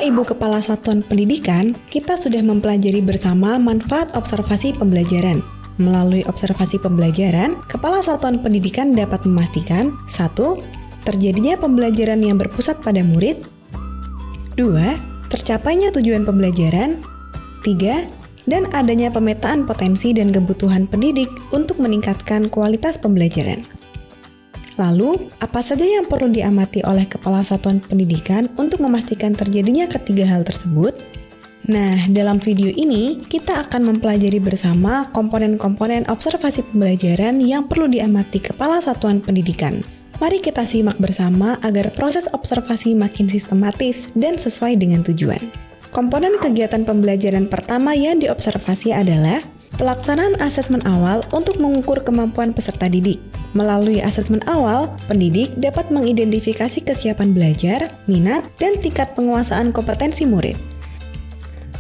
Bapak Ibu Kepala Satuan Pendidikan, kita sudah mempelajari bersama manfaat observasi pembelajaran. Melalui observasi pembelajaran, Kepala Satuan Pendidikan dapat memastikan 1. Terjadinya pembelajaran yang berpusat pada murid. 2. Tercapainya tujuan pembelajaran. 3. Dan adanya pemetaan potensi dan kebutuhan pendidik untuk meningkatkan kualitas pembelajaran. Lalu, apa saja yang perlu diamati oleh Kepala Satuan Pendidikan untuk memastikan terjadinya ketiga hal tersebut? Nah, dalam video ini, kita akan mempelajari bersama komponen-komponen observasi pembelajaran yang perlu diamati Kepala Satuan Pendidikan. Mari kita simak bersama agar proses observasi makin sistematis dan sesuai dengan tujuan. Komponen kegiatan pembelajaran pertama yang diobservasi adalah pelaksanaan asesmen awal untuk mengukur kemampuan peserta didik. Melalui asesmen awal, pendidik dapat mengidentifikasi kesiapan belajar, minat, dan tingkat penguasaan kompetensi murid.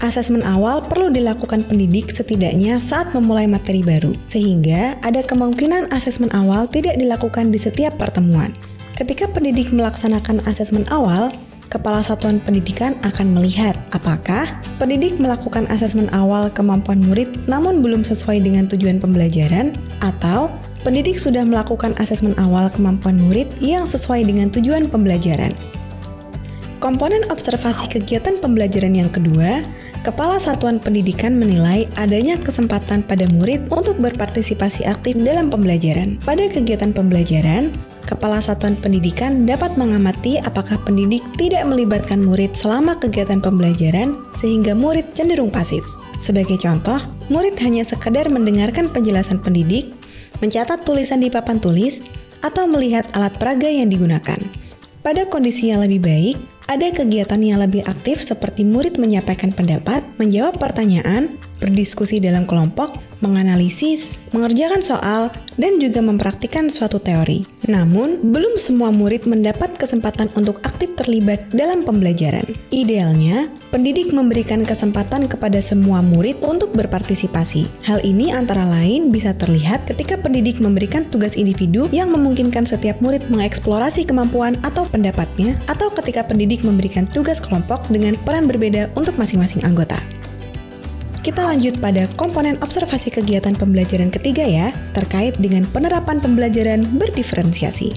Asesmen awal perlu dilakukan pendidik setidaknya saat memulai materi baru, sehingga ada kemungkinan asesmen awal tidak dilakukan di setiap pertemuan. Ketika pendidik melaksanakan asesmen awal, Kepala Satuan Pendidikan akan melihat apakah pendidik melakukan asesmen awal kemampuan murid namun belum sesuai dengan tujuan pembelajaran, atau pendidik sudah melakukan asesmen awal kemampuan murid yang sesuai dengan tujuan pembelajaran. Komponen observasi kegiatan pembelajaran yang kedua, Kepala Satuan Pendidikan menilai adanya kesempatan pada murid untuk berpartisipasi aktif dalam pembelajaran. Pada kegiatan pembelajaran, Kepala Satuan Pendidikan dapat mengamati apakah pendidik tidak melibatkan murid selama kegiatan pembelajaran sehingga murid cenderung pasif. Sebagai contoh, murid hanya sekedar mendengarkan penjelasan pendidik, mencatat tulisan di papan tulis, atau melihat alat peraga yang digunakan. Pada kondisi yang lebih baik, ada kegiatan yang lebih aktif seperti murid menyampaikan pendapat, menjawab pertanyaan, berdiskusi dalam kelompok, menganalisis, mengerjakan soal, dan juga mempraktikkan suatu teori. Namun, belum semua murid mendapat kesempatan untuk aktif terlibat dalam pembelajaran. Idealnya, pendidik memberikan kesempatan kepada semua murid untuk berpartisipasi. Hal ini antara lain bisa terlihat ketika pendidik memberikan tugas individu yang memungkinkan setiap murid mengeksplorasi kemampuan atau pendapatnya, atau ketika pendidik memberikan tugas kelompok dengan peran berbeda untuk masing-masing anggota. Kita lanjut pada komponen observasi kegiatan pembelajaran ketiga ya, terkait dengan penerapan pembelajaran berdiferensiasi.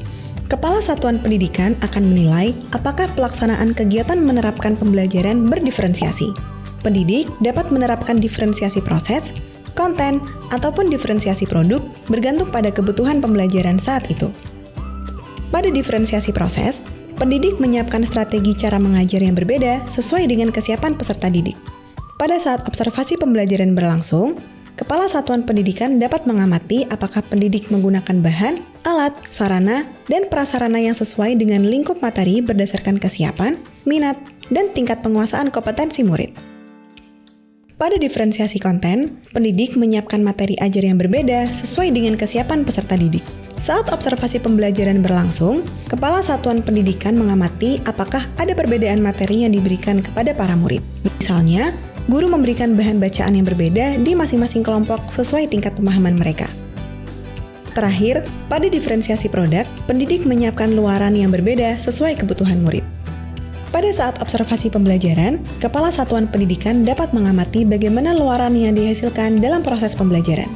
Kepala Satuan Pendidikan akan menilai apakah pelaksanaan kegiatan menerapkan pembelajaran berdiferensiasi. Pendidik dapat menerapkan diferensiasi proses, konten, ataupun diferensiasi produk bergantung pada kebutuhan pembelajaran saat itu. Pada diferensiasi proses, pendidik menyiapkan strategi cara mengajar yang berbeda sesuai dengan kesiapan peserta didik. Pada saat observasi pembelajaran berlangsung, Kepala Satuan Pendidikan dapat mengamati apakah pendidik menggunakan bahan, alat, sarana, dan prasarana yang sesuai dengan lingkup materi berdasarkan kesiapan, minat, dan tingkat penguasaan kompetensi murid. Pada diferensiasi konten, pendidik menyiapkan materi ajar yang berbeda sesuai dengan kesiapan peserta didik. Saat observasi pembelajaran berlangsung, Kepala Satuan Pendidikan mengamati apakah ada perbedaan materi yang diberikan kepada para murid. Misalnya, guru memberikan bahan bacaan yang berbeda di masing-masing kelompok sesuai tingkat pemahaman mereka. Terakhir, pada diferensiasi produk, pendidik menyiapkan luaran yang berbeda sesuai kebutuhan murid. Pada saat observasi pembelajaran, Kepala Satuan Pendidikan dapat mengamati bagaimana luaran yang dihasilkan dalam proses pembelajaran.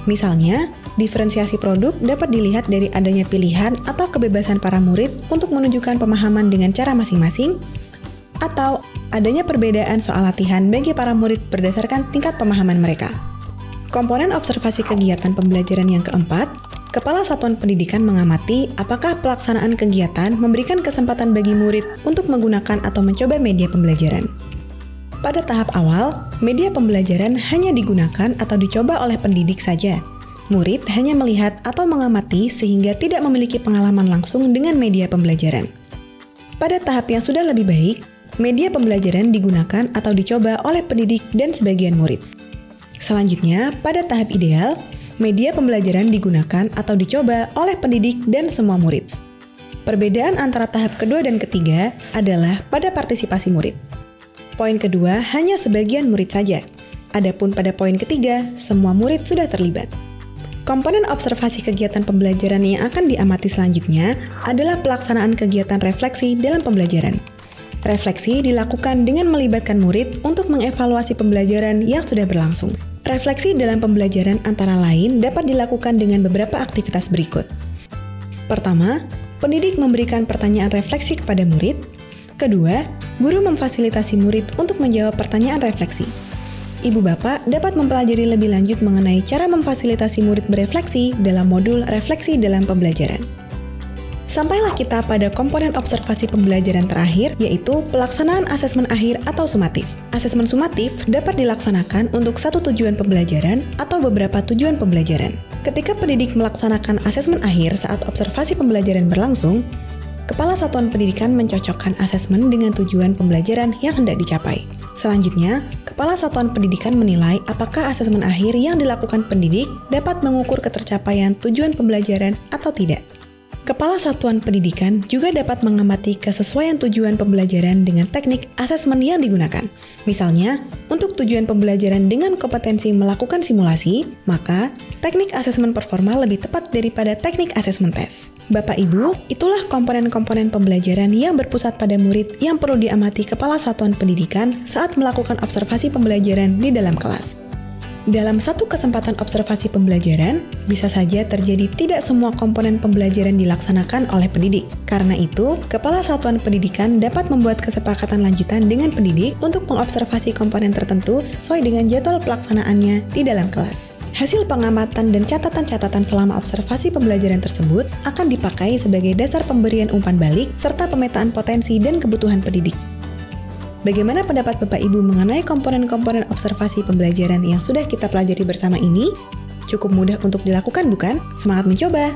Misalnya, diferensiasi produk dapat dilihat dari adanya pilihan atau kebebasan para murid untuk menunjukkan pemahaman dengan cara masing-masing, atau adanya perbedaan soal latihan bagi para murid berdasarkan tingkat pemahaman mereka. Komponen observasi kegiatan pembelajaran yang keempat, Kepala Satuan Pendidikan mengamati apakah pelaksanaan kegiatan memberikan kesempatan bagi murid untuk menggunakan atau mencoba media pembelajaran. Pada tahap awal, media pembelajaran hanya digunakan atau dicoba oleh pendidik saja. Murid hanya melihat atau mengamati sehingga tidak memiliki pengalaman langsung dengan media pembelajaran. Pada tahap yang sudah lebih baik, media pembelajaran digunakan atau dicoba oleh pendidik dan sebagian murid. Selanjutnya, pada tahap ideal, media pembelajaran digunakan atau dicoba oleh pendidik dan semua murid. Perbedaan antara tahap kedua dan ketiga adalah pada partisipasi murid. Poin kedua hanya sebagian murid saja, adapun pada poin ketiga, semua murid sudah terlibat. Komponen observasi kegiatan pembelajaran yang akan diamati selanjutnya adalah pelaksanaan kegiatan refleksi dalam pembelajaran. Refleksi dilakukan dengan melibatkan murid untuk mengevaluasi pembelajaran yang sudah berlangsung. Refleksi dalam pembelajaran antara lain dapat dilakukan dengan beberapa aktivitas berikut. Pertama, pendidik memberikan pertanyaan refleksi kepada murid. Kedua, guru memfasilitasi murid untuk menjawab pertanyaan refleksi. Ibu bapak dapat mempelajari lebih lanjut mengenai cara memfasilitasi murid berefleksi dalam modul refleksi dalam pembelajaran. Sampailah kita pada komponen observasi pembelajaran terakhir, yaitu pelaksanaan asesmen akhir atau sumatif. Asesmen sumatif dapat dilaksanakan untuk satu tujuan pembelajaran atau beberapa tujuan pembelajaran. Ketika pendidik melaksanakan asesmen akhir saat observasi pembelajaran berlangsung, Kepala Satuan Pendidikan mencocokkan asesmen dengan tujuan pembelajaran yang hendak dicapai. Selanjutnya, Kepala Satuan Pendidikan menilai apakah asesmen akhir yang dilakukan pendidik dapat mengukur ketercapaian tujuan pembelajaran atau tidak. Kepala Satuan Pendidikan juga dapat mengamati kesesuaian tujuan pembelajaran dengan teknik asesmen yang digunakan. Misalnya, untuk tujuan pembelajaran dengan kompetensi melakukan simulasi, maka teknik asesmen performa lebih tepat daripada teknik asesmen tes. Bapak Ibu, itulah komponen-komponen pembelajaran yang berpusat pada murid yang perlu diamati Kepala Satuan Pendidikan saat melakukan observasi pembelajaran di dalam kelas. Dalam satu kesempatan observasi pembelajaran, bisa saja terjadi tidak semua komponen pembelajaran dilaksanakan oleh pendidik. Karena itu, Kepala Satuan Pendidikan dapat membuat kesepakatan lanjutan dengan pendidik untuk mengobservasi komponen tertentu sesuai dengan jadwal pelaksanaannya di dalam kelas. Hasil pengamatan dan catatan-catatan selama observasi pembelajaran tersebut akan dipakai sebagai dasar pemberian umpan balik serta pemetaan potensi dan kebutuhan pendidik. Bagaimana pendapat Bapak Ibu mengenai komponen-komponen observasi pembelajaran yang sudah kita pelajari bersama ini? Cukup mudah untuk dilakukan, bukan? Semangat mencoba!